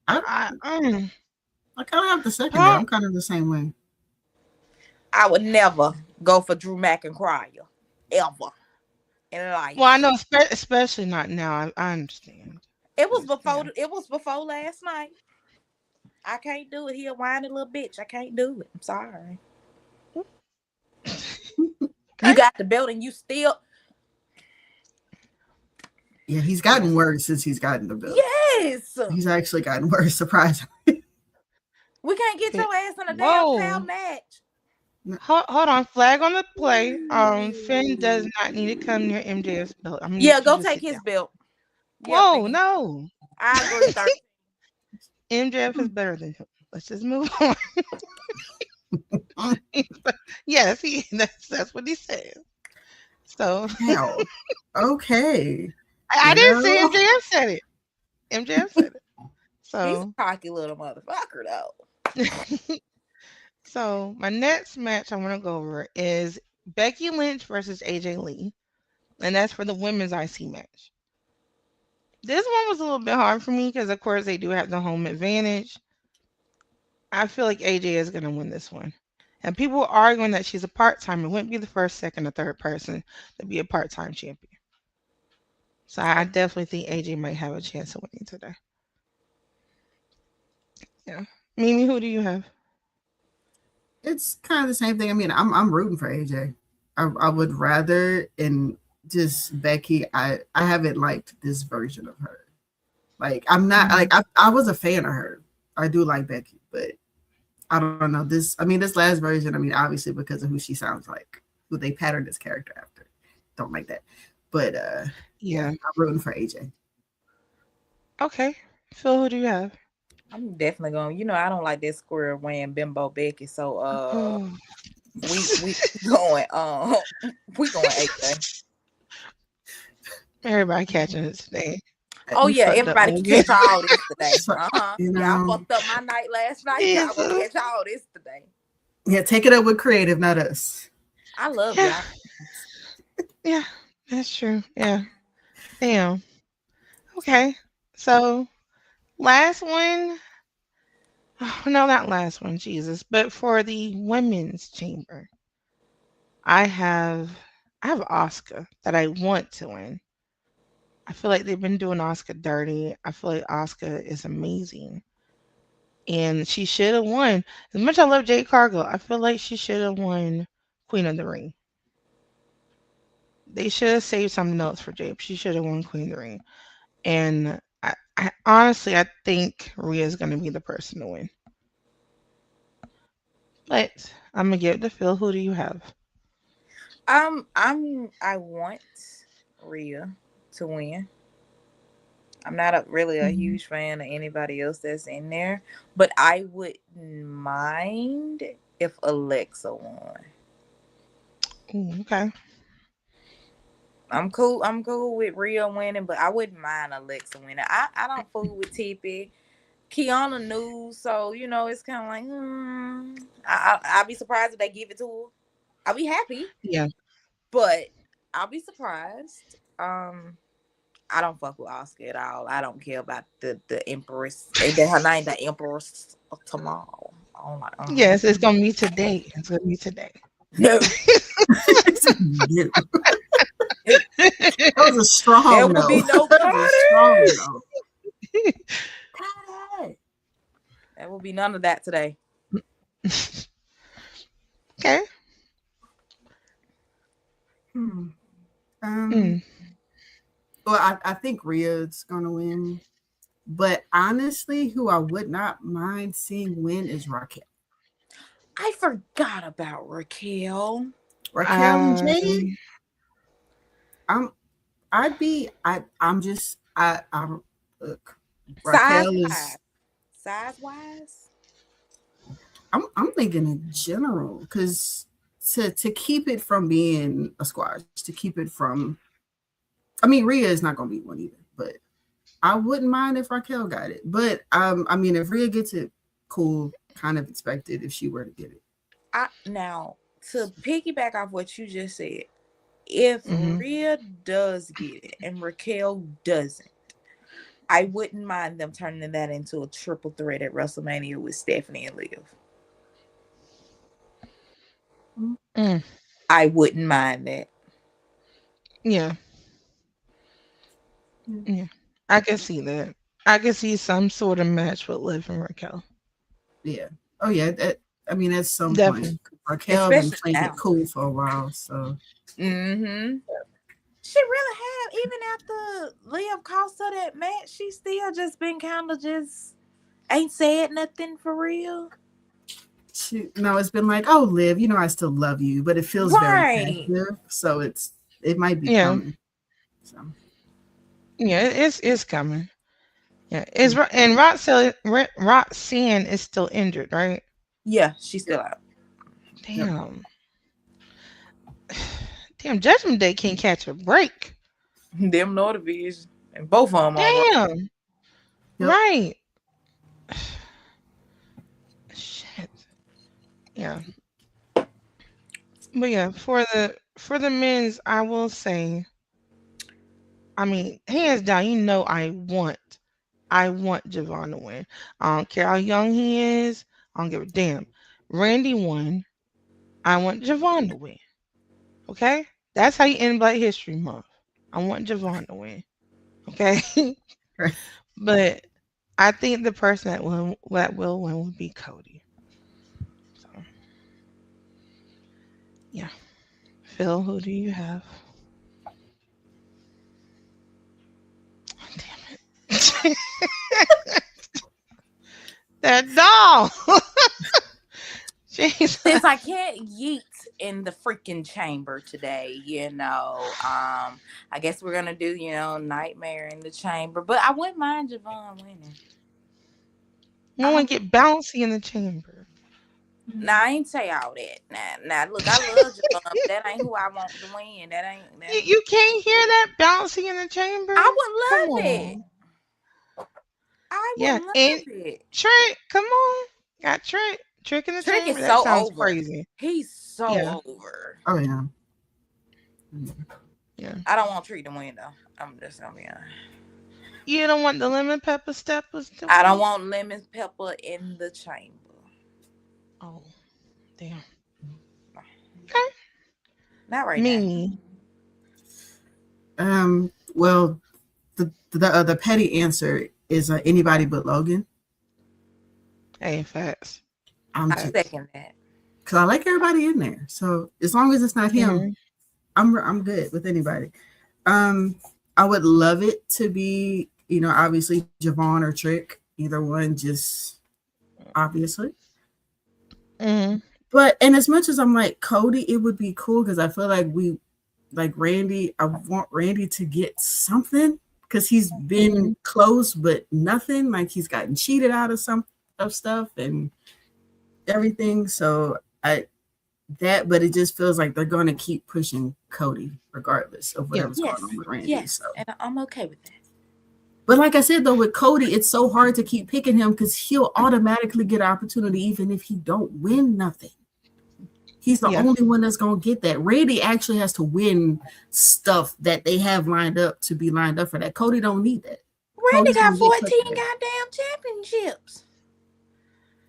I kind of have the second one. I'm kind of the same way. I would never go for Drew McIntyre. Ever. In life. Well, I know, especially not now. I understand. It was before last night. I can't do it. He a whiny little bitch. I can't do it. I'm sorry. You got the belt and you still. Yeah, he's gotten worse since he's gotten the belt. Yes. He's actually gotten worse, surprisingly. We can't get your ass in a damn foul match. Hold on. Flag on the play. Finn does not need to come near MJF's belt. Go take his belt. Whoa, no. I agree. MJF is better than him. Let's just move on. Yes, that's what he said. So okay. I didn't say MJF said it. MJF said it. So he's a cocky little motherfucker though. So my next match I want to go over is Becky Lynch versus AJ Lee. And that's for the women's IC match. This one was a little bit hard for me because, of course, they do have the home advantage. I feel like AJ is going to win this one. And people are arguing that she's a part-time. It wouldn't be the first, second, or third person to be a part-time champion. So I definitely think AJ might have a chance of winning today. Yeah. Mimi, who do you have? It's kind of the same thing. I mean, I'm rooting for AJ. I would rather, and just Becky, I haven't liked this version of her. Like, I'm not like I was a fan of her. I do like Becky, but I don't know this. I mean, this last version. I mean, obviously because of who she sounds like, who they patterned this character after. Don't like that, but yeah, I'm rooting for AJ. Okay. Phil, who do you have? I'm definitely going. I don't like that square wearing bimbo Becky. So Oh. we going we going AJ. Everybody catching it today. Oh You yeah, fucked up, everybody can Logan. catch all this today. So, you Yeah, I know, fucked up my night last night. Y'all gonna Jesus. catch all this today. yeah, take it up with creative, not us. I love Yeah. y'all. Yeah. That's true. Yeah. Damn. Okay. So last one. Oh, no, not last one, Jesus. But for the women's chamber, I have Oscar that I want to win. I feel like they've been doing Oscar dirty. I feel like Oscar is amazing. And she should have won. As much as I love Jade Cargill, I feel like she should have won Queen of the Ring. They should have saved something else for Jade. She should have won Queen of the Ring. And I honestly, I think Rhea's going to be the person to win. But I'm going to give it to Phil. Who do you have? I want Rhea to win. I'm not really a huge fan of anybody else that's in there, but I wouldn't mind if Alexa won. Ooh, okay. I'm cool with Rhea winning, but I wouldn't mind Alexa winning. I don't fool with Tippy. Kiana knew, so it's kind of like, I'll be surprised if they give it to her. I'll be happy. Yeah. But I'll be surprised. I don't fuck with Oscar at all. I don't care about the Empress. Her name, the Empress of Tomorrow. I don't like. Yes, it's gonna be today. It's gonna be today. No. That was a strong There no. will be no That was a strong no. There will be none of that today. Okay. Well, I think Rhea's gonna win, but honestly, who I would not mind seeing win is Raquel. I forgot about Raquel. Raquel and Jade. I'm look. Raquel is size wise. I'm thinking in general, because to keep it from being a squash, to keep it from, I mean, Rhea is not gonna be one either, but I wouldn't mind if Raquel got it. But I mean, if Rhea gets it, cool. Kind of expected if she were to get it. Now, to piggyback off what you just said, if Rhea does get it and Raquel doesn't, I wouldn't mind them turning that into a triple threat at WrestleMania with Stephanie and Liv. I wouldn't mind that. Yeah. Yeah. I can see that. I can see some sort of match with Liv and Raquel. Yeah. Oh yeah. I mean, at some Definitely. point, Raquel been playing it cool for a while, so. She really have, even after Liv cost her that match, she still just been kind of just ain't said nothing for real. No, it's been like, oh, Liv, I still love you, but it feels very passive, so it might be coming. So. Yeah, it's coming. Yeah, and Roxanne is still injured, right? Yeah, she's still out. Damn. Damn, Judgment Day can't catch a break. Them nor division. And both of them. Damn. Right. Shit. Yeah. But yeah, for the men's, I will say, I mean, hands down, I want Javon to win. I don't care how young he is. I don't give a damn. Randy won. I want Javon to win. Okay? That's how you end Black History Month. I want Javon to win. Okay? But I think the person that will win will be Cody. So, yeah. Phil, who do you have? Damn it. That doll. Jeez. Since I can't yeet in the freaking chamber today, I guess we're gonna do, Nightmare in the chamber. But I wouldn't mind Javon winning. You want to get bouncy in the chamber. Nah, I ain't say all that. Now, look, I love Javon, but that ain't who I want to win. That ain't. You can't hear that bouncy in the chamber? I would love it. I would love it. Trick, come on. Got Trick. Trick in the Trick chamber. is That so sounds over. crazy. He's so over. Oh yeah. Yeah. I don't want Trick to win though. I'm just gonna be honest. You don't want the lemon pepper steppers to win? I don't want lemon pepper in the chamber. Oh, damn. Okay. Not right Me. now. Well, the petty answer is anybody but Logan. Hey, facts. I second that. Because I like everybody in there. So as long as it's not him, I'm good with anybody. I would love it to be, obviously Javon or Trick, either one, just obviously. But and as much as I'm like Cody, it would be cool because I feel like Randy. I want Randy to get something because he's been close, but nothing. Like he's gotten cheated out of some of stuff and everything. So but it just feels like they're going to keep pushing Cody regardless of whatever's going on with Randy. Yes, so. and I'm okay with that. But like I said, though, with Cody, it's so hard to keep picking him because he'll automatically get an opportunity even if he don't win nothing. He's the only one that's going to get that. Randy actually has to win stuff that they have lined up to be lined up for that. Cody don't need that. Randy got 14 goddamn championships.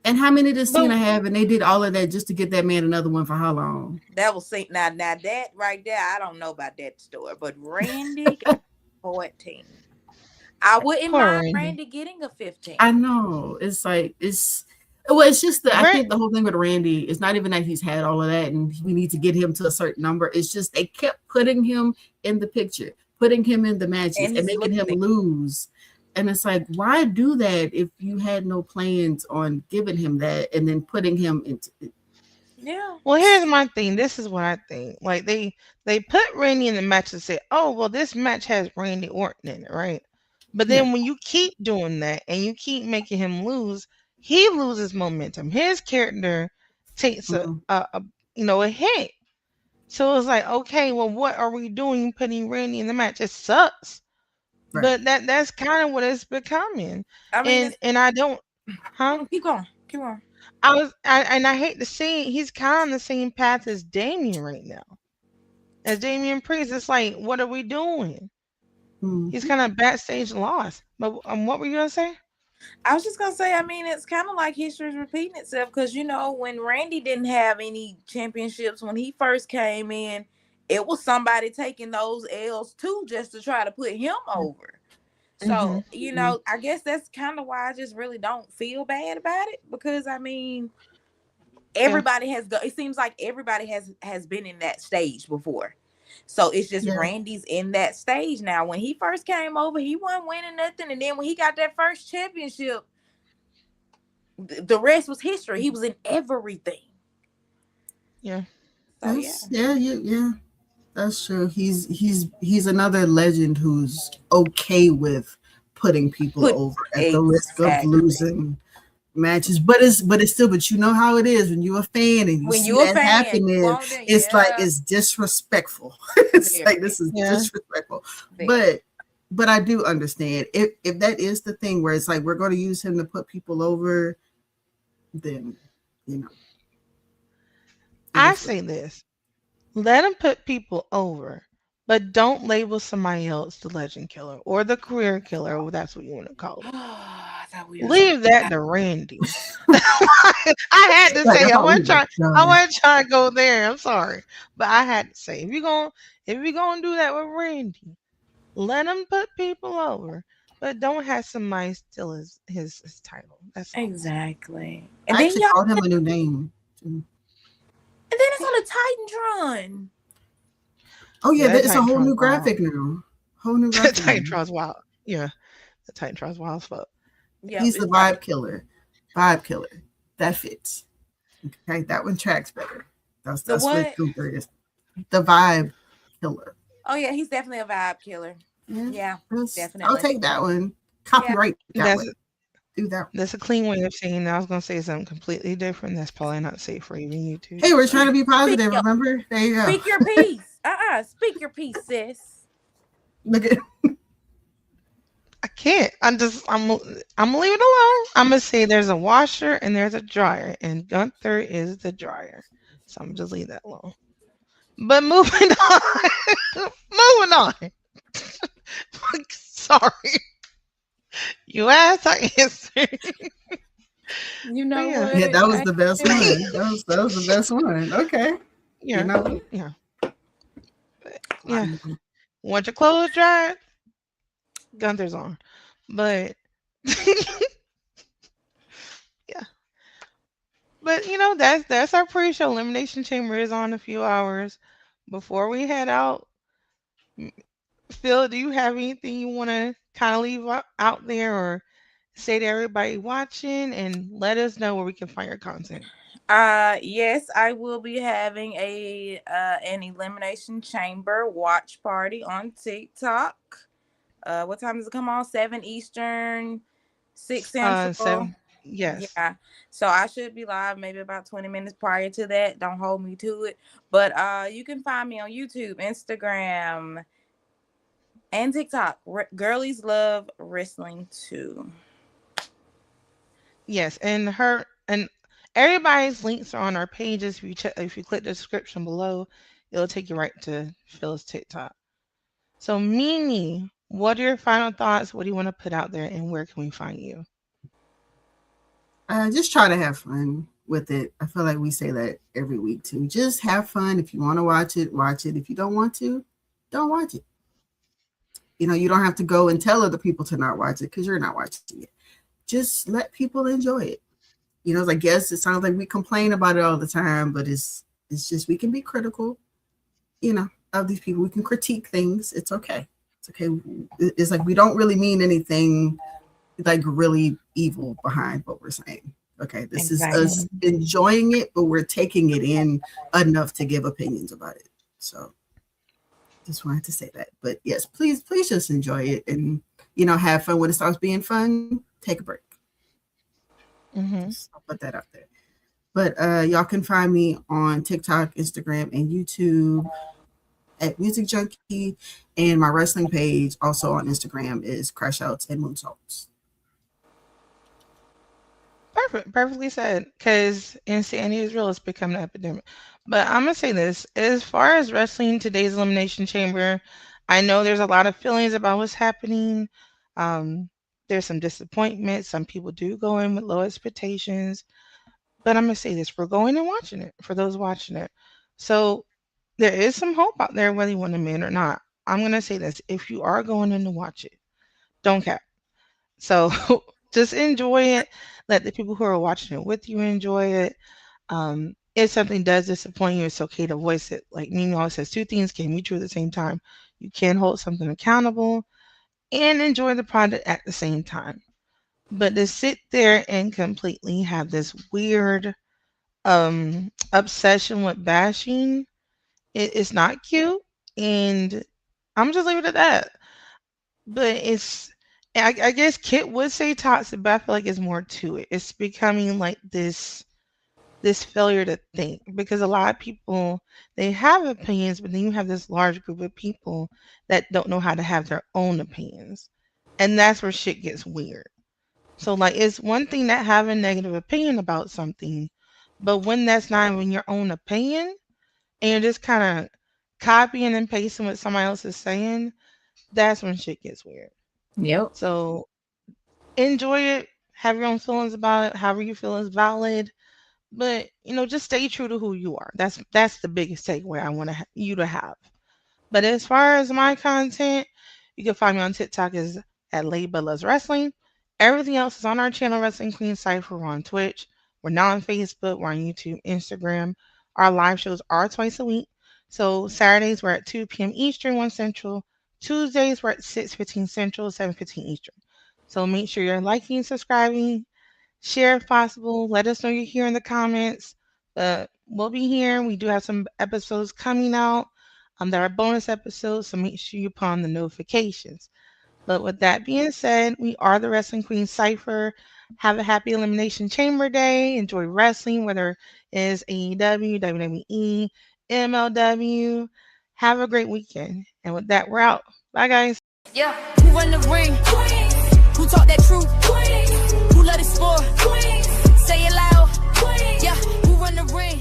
And how many does Cena have? And they did all of that just to get that man another one for how long? That was now that right there, I don't know about that story, but Randy got 14. I wouldn't mind Randy getting a 15. I know. It's just I think the whole thing with Randy is not even that he's had all of that and we need to get him to a certain number. It's just they kept putting him in the picture, putting him in the matches and making him lose. And it's like, why do that if you had no plans on giving him that and then putting him into it? Yeah. Well, here's my thing. This is what I think. Like they put Randy in the match and say, oh, well, this match has Randy Orton in it, right? But then when you keep doing that and you keep making him lose, he loses momentum. His character takes a hit. So it's like, okay, well, what are we doing putting Randy in the match? It sucks. Right. But that's kind of what it's becoming. I mean, and I don't keep going. I hate to say it, he's kind of on the same path as Damian right now. As Damian Priest, it's like, what are we doing? He's kind of backstage lost. But what were you gonna say? I was just gonna say, I mean, it's kind of like history's repeating itself because when Randy didn't have any championships when he first came in, it was somebody taking those L's too just to try to put him over. So I guess that's kind of why I just really don't feel bad about it because I mean, everybody has it seems like everybody has been in that stage before. So it's just Randy's in that stage now. When he first came over, he wasn't winning nothing. And then when he got that first championship, the rest was history. He was in everything. Yeah. So, yeah. That's true. He's another legend who's okay with putting people over at the risk of losing matches, but you know how it is when you're a fan and you see that happening. It's like it's disrespectful. It's like this is disrespectful. But I do understand if that is the thing where it's like we're going to use him to put people over, then I say this: let him put people over, but don't label somebody else the legend killer or the career killer, or that's what you want to call it. Leave that to Randy. I had to say I wasn't trying to go there. I'm sorry, but I had to say if you're gonna do that with Randy, let him put people over, but don't have somebody steal his title. That's exactly. And then you called him a new name. And then it's on the Titantron. Oh yeah, it's a whole new graphic now. Whole new graphic. The Titantron's wild. Yeah, the Titantron's wild as fuck. Yeah, he's the vibe killer. That fits. Okay, that one tracks better. The That's what what? Cougar is. The vibe killer. Oh yeah, he's definitely a vibe killer. Yeah, Yeah, I'll definitely. take that one. Yeah. Copyright that one. That's Do that. that's a clean way of saying that. I was gonna say something completely different. That's probably not safe for even YouTube. Hey, we're So trying to be Speak positive. your Remember? There you go. speak your piece. Speak your piece, sis. Look at. I can't. I'm gonna leave it alone. I'm gonna say there's a washer and there's a dryer, and Gunther is the dryer. So I'm just leave that alone. But moving on, moving on. Sorry, you asked, I answered. You But know yeah, what? Yeah, that was I the best one. That was the best one. Okay. You yeah, know. yeah, yeah. Want your clothes dried? Gunther's on. But yeah, but that's our pre-show. Elimination Chamber is on in a few hours. Before we head out, M- Phil, do you have anything you want to kind of leave out there or say to everybody watching and let us know where we can find your content? Yes, I will be having an elimination chamber watch party on TikTok. What time does it come on? 7 Eastern, 6 Central. 7. Yes. Yeah. So I should be live maybe about 20 minutes prior to that. Don't hold me to it. But you can find me on YouTube, Instagram, and TikTok. Girlies love wrestling too. Yes, and everybody's links are on our pages. If you click the description below, it'll take you right to Phil's TikTok. So Mimi, what are your final thoughts? What do you want to put out there and where can we find you? Just try to have fun with it. I feel like we say that every week too. Just have fun. If you want to watch it, watch it. If you don't want to, don't watch it. You don't have to go and tell other people to not watch it because you're not watching it. Just let people enjoy it. I guess it sounds like we complain about it all the time, but it's just we can be critical, of these people. We can critique things. It's okay. It's okay. It's like we don't really mean anything like really evil behind what we're saying. Okay, this Exactly. is us enjoying it, but we're taking it in enough to give opinions about it. So just wanted to say that. But yes, please just enjoy it and have fun. When it starts being fun, take a break. Mm-hmm. So I'll put that out there. But y'all can find me on TikTok, Instagram, and YouTube at Music Junkie, and my wrestling page also on Instagram is Crash Outs and Moonsaults. Perfectly said. Because insanity is real. It's becoming an epidemic. But I'm gonna say this: as far as wrestling, today's Elimination Chamber, I know there's a lot of feelings about what's happening. Um, there's some disappointment. Some people do go in with low expectations. But I'm gonna say this: we're going and watching it for those watching it. So there is some hope out there, whether you want to admit or not. I'm gonna say this: if you are going in to watch it, don't cap. So just enjoy it. Let the people who are watching it with you enjoy it. If something does disappoint you, it's okay to voice it. Like Mimi always says, two things can be true at the same time. You can hold something accountable and enjoy the product at the same time. But to sit there and completely have this weird obsession with bashing, it's not cute. And I'm just leave it at that. But I guess Kit would say toxic, but I feel like it's more to it. It's becoming like this failure to think because a lot of people they have opinions, but then you have this large group of people that don't know how to have their own opinions, and that's where shit gets weird. So like it's one thing that have a negative opinion about something, but when that's not even your own opinion and you're just kind of copying and pasting what somebody else is saying, that's when shit gets weird. Yep. So enjoy it, have your own feelings about it, however you feel is valid. But just stay true to who you are. That's the biggest takeaway I want you to have. But as far as my content, you can find me on TikTok as at Lady But Loves Wrestling. Everything else is on our channel, Wrestling Queens Cypher. We're on Twitch. We're now on Facebook. We're on YouTube, Instagram. Our live shows are twice a week. So Saturdays we're at 2 p.m. Eastern, 1 Central. Tuesdays we're at 6:15 Central, 7:15 Eastern. So make sure you're liking, subscribing, share if possible. Let us know you're here in the comments. But we'll be here. We do have some episodes coming out. That are bonus episodes, so make sure you put on the notifications. But with that being said, we are the Wrestling Queens Cypher. Have a happy Elimination Chamber day. Enjoy wrestling, whether it is AEW, WWE, MLW. Have a great weekend. And with that, we're out. Bye, guys. Yeah, who run the ring? Who talk that truth? Who let it sport? Say it loud. Yeah, who run the ring?